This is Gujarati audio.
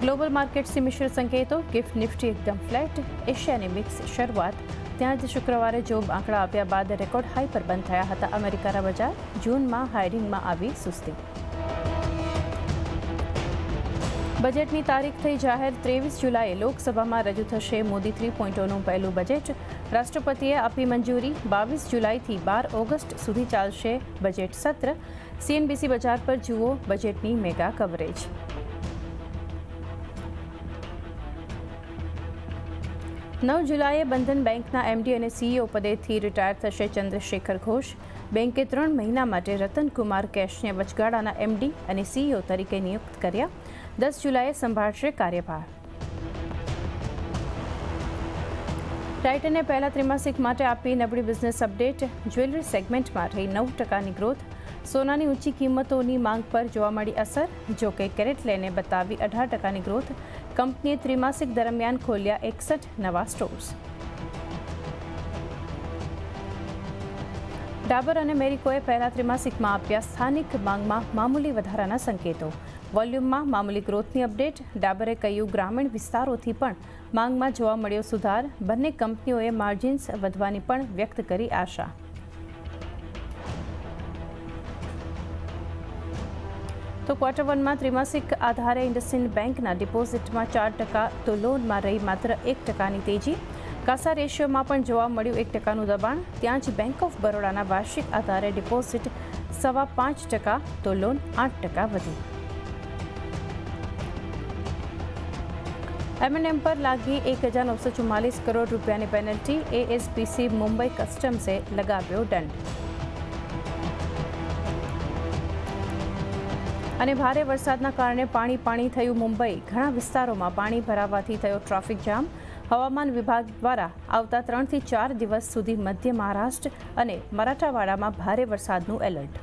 ગ્લોબલ માર્કેટ્સથી મિશ્ર સંકેતો, ગિફ્ટ નિફ્ટી એકદમ ફ્લેટ, એશિયાની મિક્સ શરૂઆત. ત્યાં જ શુક્રવારે જોબ આંકડા આપ્યા બાદ રેકોર્ડ હાઈ પર બંધ થયા હતા અમેરિકાના બજાર. જૂનમાં હાયરિંગમાં આવી સુસ્તી. બજેટની તારીખ થઈ જાહેર. 23 જુલાઈએ લોકસભામાં રજૂ થશે મોદી 3.0નું પહેલું બજેટ. રાષ્ટ્રપતિએ આપી મંજૂરી. 22 જુલાઈથી 12 ઓગસ્ટ સુધી ચાલશે બજેટ સત્ર. CNBC બજાર પર જુઓ બજેટની મેગા કવરેજ. નવ જુલાઈએ બંધન બેંકના MD અને CEO પદેથી રિટાયર થશે ચંદ્રશેખર ઘોષ. બેંકે 3 મહિના માટે રતનકુમાર કેશને વચગાળાના MD અને CEO તરીકે નિયુક્ત કર્યા. 10 જુલાઈએ સંભાળશે કાર્યભાર. ટાઇટને પહેલા ત્રિમાસિક માટે આપી નબળી બિઝનેસ અપડેટ. જ્વેલરી સેગમેન્ટમાં રહી 9%ની ગ્રોથ. સોનાની ઊંચી કિંમતોની માંગ પર જોવા મળી અસર. જોકે કેરેટ લઈને બતાવી 18%ની ગ્રોથ. કંપનીએ ત્રિમાસિક દરમિયાન ખોલ્યા 61 નવા સ્ટોર્સ. ડાબર અને મેરિકોએ પહેલા ત્રિમાસિકમાં આપ્યા સ્થાનિક માંગમાં મામૂલી વધારાના સંકેતો. વોલ્યુમમાં મામૂલી ગ્રોથની અપડેટ. ડાબરે કહ્યું ગ્રામીણ વિસ્તારોથી પણ માંગમાં જોવા મળ્યો સુધાર. બંને કંપનીઓએ માર્જિન્સ વધવાની પણ વ્યક્ત કરી આશા. તો ક્વાર્ટર 1માં ત્રિમાસિક આધારે ઇન્ડસઇન્ડ બેંકના ડિપોઝિટમાં 4%, તો લોનમાં રહી માત્ર 1%ની તેજી. કાસા રેશિયોમાં પણ જોવા મળ્યું 1%નું દબાણ. ત્યાં જ બેંક ઓફ બરોડાના વાર્ષિક આધારે ડિપોઝિટ 5.25%, તો લોન 8% વધી. M&M પર લાગી 1,944 કરોડ રૂપિયાની પેનલ્ટી. ASPC મુંબઈ કસ્ટમ્સે લગાવ્યો દંડ. અને ભારે વરસાદના કારણે પાણી થયું મુંબઈ. ઘણા વિસ્તારોમાં પાણી ભરાવાથી થયો ટ્રાફિક જામ. હવામાન વિભાગ દ્વારા આવતા 3 થી 4 દિવસ સુધી મધ્ય મહારાષ્ટ્ર અને મરાઠાવાડામાં ભારે વરસાદનું એલર્ટ.